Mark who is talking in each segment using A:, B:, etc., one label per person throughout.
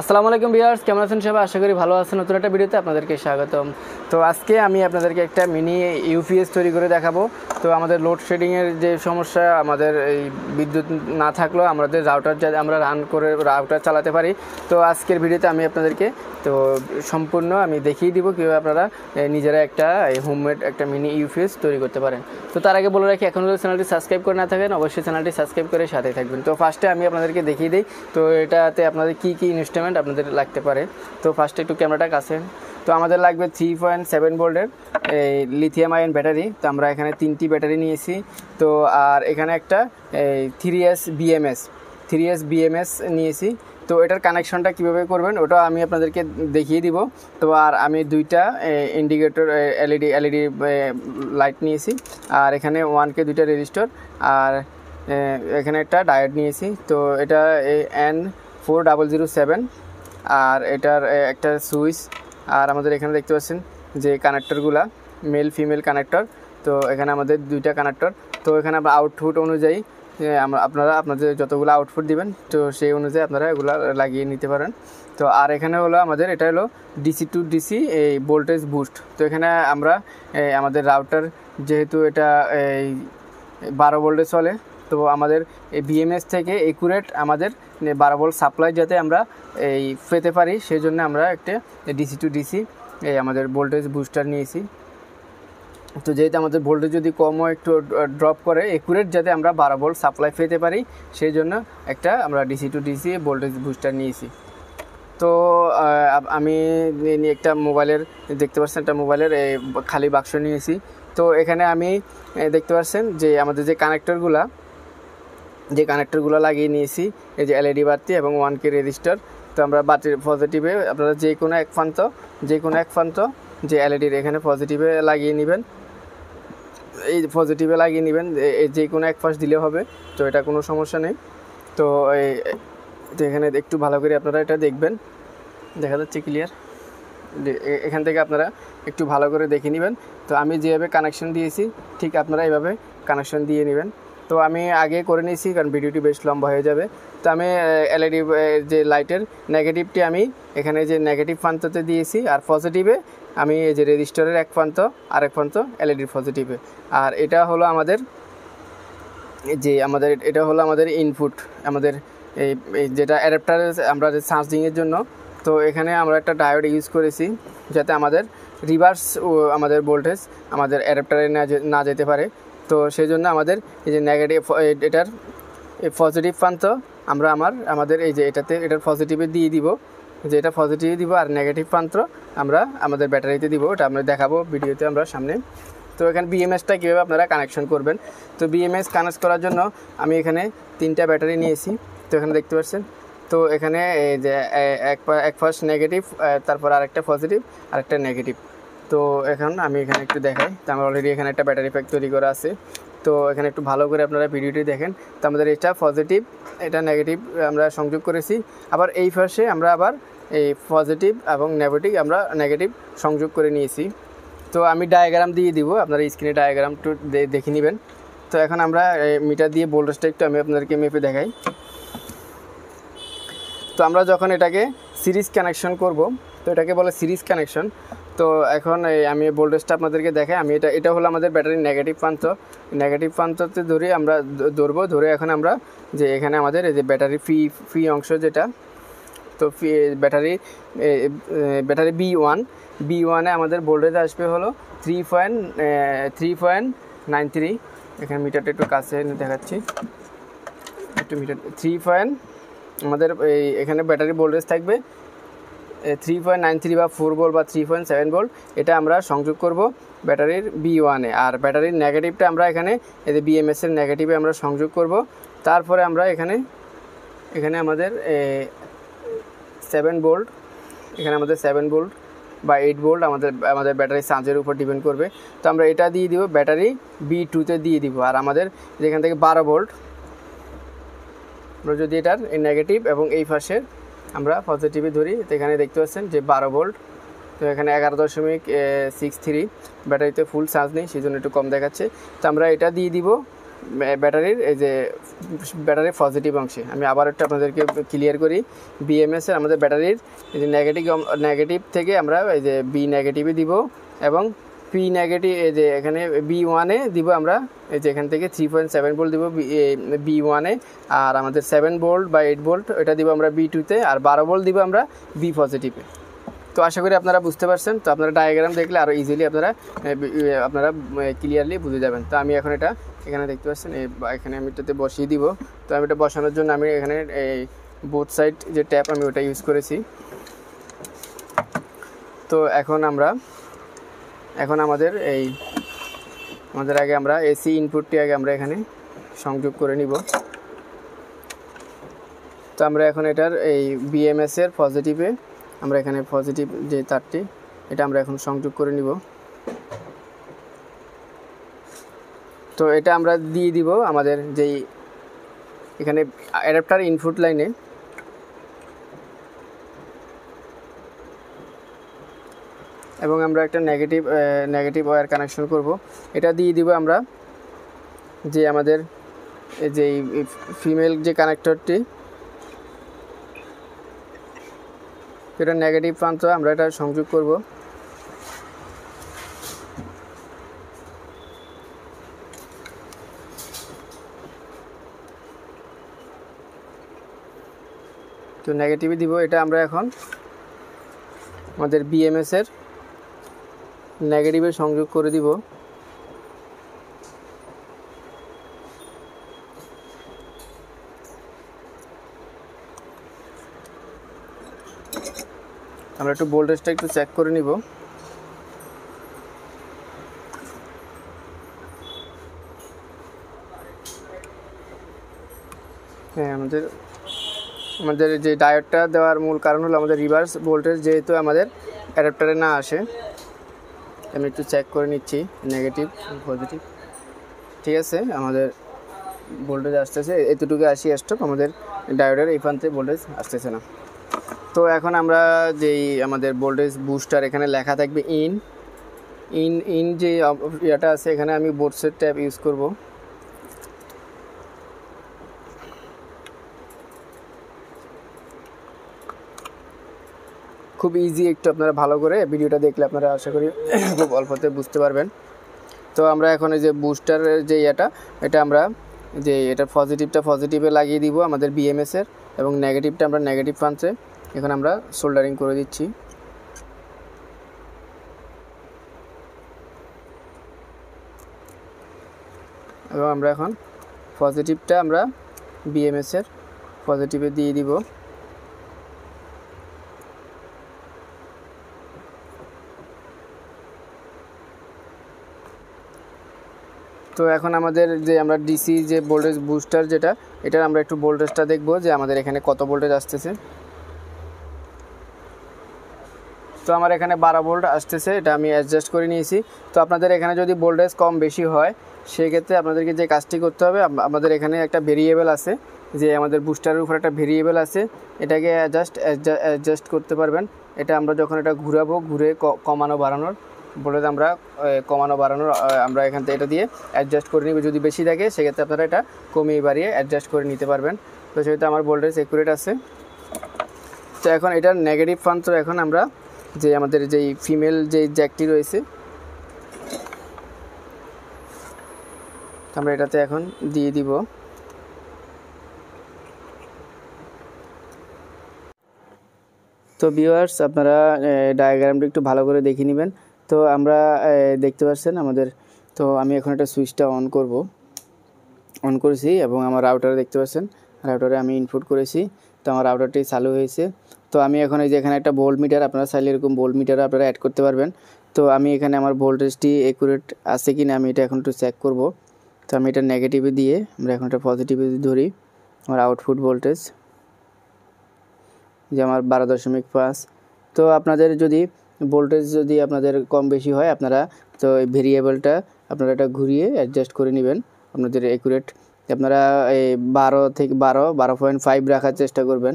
A: আসসালামু আলাইকুম ভিউয়ার্স, কেমন আছেন সবাই? আশা করি ভালো আছেন। নতুন একটা ভিডিওতে আপনাদেরকে স্বাগতম। তো আজকে আমি আপনাদেরকে একটা মিনি ইউপিএস তৈরি করে দেখাবো। তো আমাদের লোডশেডিংয়ের যে সমস্যা, আমাদের এই বিদ্যুৎ না থাকলেও আমাদের রাউটার যাতে আমরা রান করে রাউটার চালাতে পারি। তো আজকের ভিডিওতে আমি আপনাদেরকে সম্পূর্ণ আমি দেখিয়ে দিব কীভাবে আপনারা নিজেরা একটা হোমমেড একটা মিনি ইউপিএস তৈরি করতে পারেন। তো তার আগে বলে রাখি, এখন যদি চ্যানেলটি সাবস্ক্রাইব করে না থাকেন অবশ্যই চ্যানেলটি সাবস্ক্রাইব করে সাথে থাকবেন। তো ফার্স্টে আমি আপনাদেরকে দেখিয়ে দিই তো এটাতে আপনাদের কী কী ইনস্ট্রুমেন্ট আপনাদের লাগতে পারে। তো ফার্স্টে একটু ক্যামেরাটা কাছে। তো আমাদের লাগবে 3.7 ভোল্টের এই লিথিয়াম আয়ন ব্যাটারি। তো আমরা এখানে 3টি ব্যাটারি নিয়েছি। তো আর এখানে একটা 3S BMS নিয়েছি। তো এটার কানেকশনটা কীভাবে করবেন ওটা আমি আপনাদেরকে দেখিয়ে দিব। তো আর আমি দুইটা ইন্ডিকেটর এলইডি লাইট নিয়েছি, আর এখানে 1K দুইটা রেজিস্টর, আর এখানে একটা ডায়োড নিয়েছি। তো এটা N4007, আর এটার একটা সুইচ। আর আমাদের এখানে দেখতে পাচ্ছেন যে কানেক্টরগুলা মেল ফিমেল কানেক্টর। তো এখানে আমাদের দুইটা কানেক্টর। তো এখানে আমরা আউটপুট অনুযায়ী আপনারা আপনাদের যতগুলো আউটপুট দিবেন তো সেই অনুযায়ী আপনারা এগুলো লাগিয়ে নিতে পারেন। তো আর এখানে হলো আমাদের এটা হলো ডিসি টু ডিসি এই ভোল্টেজ বুস্ট। তো এখানে আমরা আমাদের রাউটার যেহেতু এটা 12 ভোল্টে চলে, তো আমাদের এই বিএমএস থেকে একুরেট আমাদের 12 ভোল্ট সাপ্লাই যাতে আমরা এই পেতে পারি, সেই জন্য আমরা একটা ডিসি টু ডিসি এই আমাদের ভোল্টেজ বুস্টার নিয়েছি। তো যেহেতু আমাদের ভোল্টেজ যদি কমও একটু ড্রপ করে, একুরেট যাতে আমরা 12 ভোল্ট সাপ্লাই পেতে পারি, সেই জন্য একটা আমরা DC two DC voltage booster নিয়েছি। তো আমি একটা মোবাইলের দেখতে পাচ্ছেন, একটা মোবাইলের খালি বাক্স নিয়েছি। তো এখানে আমি দেখতে পাচ্ছেন যে আমাদের যে কানেক্টরগুলো লাগিয়ে নিয়েছি, এই যে এলইডি বাতি এবং 1K রেজিস্টার। তো আমরা বাতির পজিটিভে আপনারা যে কোনো এক প্রান্ত যে এলইডির এখানে পজিটিভে লাগিয়ে নেবেন, এই পজিটিভে লাগিয়ে নেবেন, যে কোনো এক পাশ দিলে হবে। তো এটা কোনো সমস্যা নেই। তো এখানে একটু ভালো করে আপনারা এটা দেখবেন, দেখা যাচ্ছে ক্লিয়ার। এখান থেকে আপনারা একটু ভালো করে দেখে নেবেন। তো আমি যেভাবে কানেকশন দিয়েছি ঠিক আপনারা এইভাবে কানেকশন দিয়ে নেবেন। তো আমি আগে করে নিয়েছি কারণ ভিডিওটি বেশ লম্বা হয়ে যাবে। তো আমি এলইডি যে লাইটের নেগেটিভটি আমি এখানে যে নেগেটিভ প্রান্ততে দিয়েছি, আর পজিটিভে আমি এই যে রেজিস্টারের এক প্রান্ত আর এক প্রান্ত এলইডির পজিটিভে। আর এটা হলো আমাদের ইনপুট, আমাদের এই যেটা অ্যাডাপ্টার আমরা যে চার্জিংয়ের জন্য। তো এখানে আমরা একটা ডায়োড ইউজ করেছি যাতে আমাদের রিভার্স আমাদের ভোল্টেজ আমাদের অ্যাডাপ্টারে না যেতে পারে। তো সেই জন্য আমাদের এই যে নেগেটিভ এটার এই পজিটিভ প্রান্ত আমরা আমাদের এই যে এটার পজিটিভে দিয়ে দিব, যে এটা পজিটিভে দিব, আর নেগেটিভ প্রান্ত আমরা আমাদের ব্যাটারিতে দিব। ওটা আমরা দেখাবো ভিডিওতে আমরা সামনে। তো এখানে বিএমএসটা কীভাবে আপনারা কানেকশন করবেন। তো বিএমএস কানেক্ট করার জন্য আমি এখানে 3টা ব্যাটারি নিয়েছি। তো এখানে দেখতে পাচ্ছেন, তো এখানে এই যে এক পাশ নেগেটিভ, তারপর আরেকটা পজিটিভ, আরেকটা নেগেটিভ। তো এখন আমি এখানে একটু দেখাই। তো আমার অলরেডি এখানে একটা ব্যাটারি প্যাক তৈরি করা আছে। তো এখানে একটু ভালো করে আপনারা ভিডিওটি দেখেন। তো আমাদের এটা পজিটিভ, এটা নেগেটিভ আমরা সংযোগ করেছি। আবার এই পাশে আমরা আবার এই পজিটিভ এবং নেগেটিভ সংযোগ করে নিয়েছি। তো আমি ডায়াগ্রাম দিয়ে দিব, আপনারা স্ক্রিনে ডায়াগ্রাম একটু দেখে নেবেন। তো এখন আমরা মিটার দিয়ে ভোল্টেজটা একটু আমি আপনাদেরকে মেপে দেখাই। তো আমরা যখন এটাকে সিরিজ কানেকশন করব, তো এটাকে বলে সিরিজ কানেকশন। তো এখন আমি ভোল্টেজটা আপনাদেরকে দেখাই। আমি এটা হলো আমাদের ব্যাটারির নেগেটিভ প্রান্ততে ধরে এখন আমরা যে এখানে আমাদের এই যে ব্যাটারি ফ্রি অংশ যেটা, তো ব্যাটারি B1-এ আমাদের ভোল্টেজ আসবে হলো 3.93। এখানে মিটারটা একটু কাছে দেখাচ্ছি, একটু মিটার আমাদের এখানে ব্যাটারি ভোল্টেজ থাকবে 3.93 বা 4 ভোল্ট বা 3.7 ভোল্ট। এটা আমরা সংযোগ করব ব্যাটারির B1-এ, আর ব্যাটারির নেগেটিভটা আমরা এখানে এই যে বিএমএসের নেগেটিভে আমরা সংযোগ করব। তারপরে আমরা এখানে আমাদের 7 ভোল্ট, এখানে আমাদের 7 ভোল্ট বা 8 ভোল্ট আমাদের ব্যাটারি চার্জের উপর ডিপেন্ড করবে। তো আমরা এটা দিয়ে দিব ব্যাটারি B2-তে দিয়ে দিব। আর আমাদের যেখান থেকে 12 ভোল্ট, আমরা যদি এটার এই নেগেটিভ এবং এই পাশে আমরা পজিটিভে ধরি, তো এখানে দেখতে পাচ্ছেন যে 12 ভোল্ট। তো এখানে 11.63 ব্যাটারিতে ফুল চার্জ নেই, সেই জন্য একটু কম দেখাচ্ছে। তো আমরা এটা দিয়ে দিব ব্যাটারির এই যে ব্যাটারির পজিটিভ অংশে। আমি আবার একটু আপনাদেরকে ক্লিয়ার করি, বিএমএসের আমাদের ব্যাটারির এই যে নেগেটিভ থেকে আমরা এই যে বি নেগেটিভে দিব এবং পি নেগেটিভ এই যে এখানে বি1-এ দিব আমরা এই যে এখান থেকে 3.7 ভোল্ট দিব বি1-এ, আর আমাদের 7 ভোল্ট বা 8 ভোল্ট এটা দিব আমরা বি2-তে, আর 12 ভোল্ট দিব আমরা বি পজিটিভে। তো আশা করি আপনারা বুঝতে পারছেন। তো আপনারা ডায়াগ্রাম দেখলে আরও ইজিলি আপনারা ক্লিয়ারলি বুঝে যাবেন। তো আমি এখন এটা এখানে দেখতে পাচ্ছেন এখানে আমি এটাতে বসিয়ে দিব। তো আমি এটা বসানোর জন্য আমি এখানে এই বোথ সাইড যে ট্যাপ আমি ওটা ইউজ করেছি। তো এখন আমাদের আগে আমরা এসি ইনপুটটি আগে আমরা এখানে সংযোগ করে নিব। তো আমরা এখন এটার এই বিএমএসের পজিটিভে আমরা এখানে পজিটিভ যে তারটি এটা আমরা এখন সংযোগ করে নিব। তো এটা আমরা দিয়ে দিব আমাদের যেই এখানে অ্যাডাপ্টার ইনপুট লাইনে। এবং আমরা একটা নেগেটিভ ওয়্যার কানেকশন করব। এটা দিয়ে দিব আমরা যে আমাদের যে ফিমেল যে কানেক্টরটি এটা নেগেটিভ প্রান্ত আমরা এটা সংযোগ করব। তো নেগেটিভই দিব। এটা আমরা এখন আমাদের বিএমএস এর নেগেটিভে সংযোগ করে দিব। আমরা একটু ভোল্টেজটা একটু চেক করে নিব। হ্যাঁ, আমাদের যে ডায়োডটা দেওয়ার মূল কারণ হলো আমাদের রিভার্স ভোল্টেজ যেহেতু আমাদের অ্যাডাপ্টারে না আসে। আমি একটু চেক করে নিচ্ছি নেগেটিভ পজিটিভ। ঠিক আছে, আমাদের ভোল্টেজ আসতেছে, এতটুকু আসি স্টপ, আমাদের ডায়োডের এই প্রান্তে ভোল্টেজ আসতেছে না। তো এখন আমরা যেই আমাদের ভোল্টেজ বুস্টার এখানে লেখা থাকবে ইন যে ইয়েটা আছে এখানে আমি বোর্ডসের ট্যাব ইউজ করব। খুব ইজি, একটু আপনারা ভালো করে ভিডিওটা দেখলে আপনারা আশা করি খুব অল্পতে বুঝতে পারবেন। তো আমরা এখন এই যে বুস্টারের যে এটা আমরা যে এটা পজিটিভটা পজিটিভে লাগিয়ে দিব আমাদের বিএমএসের, এবং নেগেটিভটা আমরা নেগেটিভ প্রান্তে এখন আমরা সোল্ডারিং করে দিচ্ছি। এবং আমরা এখন পজিটিভটা আমরা বিএমএসের পজিটিভে দিয়ে দিব। তো এখন আমাদের যে আমরা ডিসি যে ভোল্টেজ বুস্টার যেটা এটার আমরা একটু ভোল্টেজটা দেখব যে আমাদের এখানে কত ভোল্টেজ আসতেছে। তো আমার এখানে 12 ভোল্ট আসতেছে, এটা আমি অ্যাডজাস্ট করে নিয়েছি। তো আপনাদের এখানে যদি ভোল্টেজ কম বেশি হয় সেক্ষেত্রে আপনাদেরকে যে কাজটি করতে হবে, আমাদের এখানে একটা ভেরিয়েবল আছে, যে আমাদের বুস্টারের উপর একটা ভেরিয়েবল আছে, এটাকে অ্যাডজাস্ট করতে পারবেন। এটা আমরা যখন এটা ঘুরাবো, ঘুরে কমানো বাড়ানোর ভোল্টেজ আমরা কমানো বাড়ানোর আমরা এখান থেকে এটা দিয়ে অ্যাডজাস্ট করে নিব। যদি বেশি থাকে সেক্ষেত্রে আপনারা এটা কমিয়ে বাড়িয়ে অ্যাডজাস্ট করে নিতে পারবেন। তো সেহেতু আমার ভোল্টেজ অ্যাকুরেট আছে। তো এখন এটার নেগেটিভ প্রান্ত এখন আমরা যে আমাদের যেই ফিমেল যে জ্যাকটি রয়েছে আমরা এটাতে এখন দিয়ে দিব। তো ভিউয়ার্স, আপনারা ডায়াগ্রামটা একটু ভালো করে দেখে নেবেন। তো আমরা দেখতে পাচ্ছেন আমাদের, তো আমি এখন একটা সুইচটা অন করেছি এবং আমার রাউটারে দেখতে পাচ্ছেন, রাউটারে আমি ইনপুট করেছি। তো আমার রাউটারটি চালু হয়েছে। তো আমি এখন এই যে এখানে একটা ভোল্ট মিটার, আপনারা চাইলে এরকম ভোল্ট মিটার আপনারা অ্যাড করতে পারবেন। তো আমি এখানে আমার ভোল্টেজটি অ্যাকুরেট আছে কি না আমি এটা এখন একটু চেক করব। তো আমি এটা নেগেটিভে দিয়ে আমরা এখন এটা পজিটিভে ধরি আমার আউটপুট ভোল্টেজ, যে আমার 12.5। তো আপনাদের যদি ভোল্টেজ যদি আপনাদের কম বেশি হয় আপনারা তো এই ভেরিয়েবলটা আপনারা এটা ঘুরিয়ে অ্যাডজাস্ট করে নেবেন আপনাদের অ্যাকুরেট। আপনারা এই 12.5 রাখার চেষ্টা করবেন,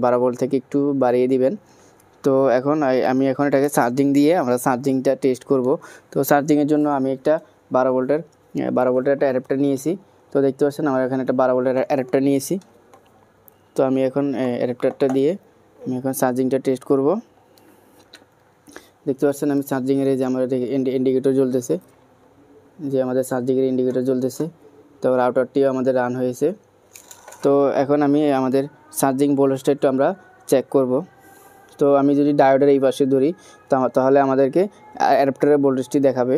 A: 12 ভোল্ট থেকে একটু বাড়িয়ে দিবেন। তো এখন আমি এটাকে চার্জিং দিয়ে আমরা চার্জিংটা টেস্ট করব। তো চার্জিংয়ের জন্য আমি একটা 12 ভোল্টের 12 ভোল্টের একটা অ্যাডাপ্টার নিয়েছি। তো দেখতে পাচ্ছেন আমরা এখানে একটা 12 ভোল্টের অ্যাডাপ্টার নিয়েছি। তো আমি এখন অ্যাডাপ্টারটা দিয়ে আমি এখন চার্জিংটা টেস্ট করব। দেখতে পাচ্ছেন আমি চার্জিংয়ের এই যে আমার ইন্ডিকেটর জ্বলতেছে, যে আমাদের চার্জিংয়ের ইন্ডিকেটর জ্বলতেছে। তো রাউটারটিও আমাদের রান হয়েছে। তো এখন আমি আমাদের চার্জিং ভোল্টেজটা একটু আমরা চেক করব। তো আমি যদি ডায়োডের এই পাশে ধরি তাহলে আমাদেরকে অ্যাডাপ্টারের ভোল্টেজটি দেখাবে।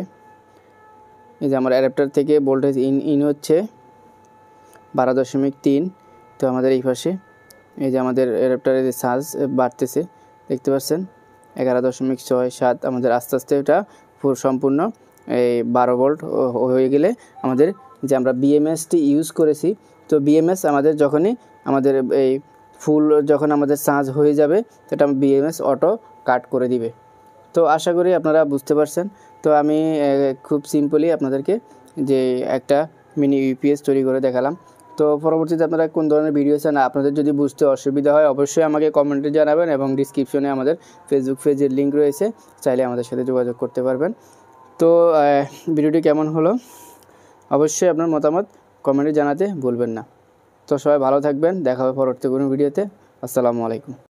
A: এই যে আমার অ্যাডাপ্টার থেকে ভোল্টেজ ইন হচ্ছে 12.3। তো আমাদের এই পাশে এই যে আমাদের অ্যাডাপ্টারের চার্জ বাড়তেছে, দেখতে পাচ্ছেন 11.67। আমাদের আস্তে আস্তে এটা সম্পূর্ণ এই 12 ভোল্ট হয়ে গেলে আমাদের যে আমরা বিএমএসটি ইউজ করেছি, তো বিএমএস আমাদের যখনই আমাদের এই ফুল যখন আমাদের চার্জ হয়ে যাবে সেটা বিএমএস অটো কাট করে দিবে। তো আশা করি আপনারা বুঝতে পারছেন। তো আমি খুব সিম্পলি আপনাদেরকে যে একটা মিনি ইউপিএস তৈরি করে দেখালাম। তো পরবর্তীতে আপনারা কোন ধরনের ভিডিও চান, আপনাদের যদি বুঝতে অসুবিধা হয় অবশ্যই আমাকে কমেন্টে জানাবেন, এবং ডিসক্রিপশনে আমাদের ফেসবুক পেজের লিঙ্ক রয়েছে, চাইলে আমাদের সাথে যোগাযোগ করতে পারবেন। তো ভিডিওটি কেমন হলো অবশ্যই আপনার মতামত কমেন্টে জানাতে ভুলবেন না। তো সবাই ভালো থাকবেন, দেখা হবে পরবর্তী কোনো ভিডিওতে। আসসালামু আলাইকুম।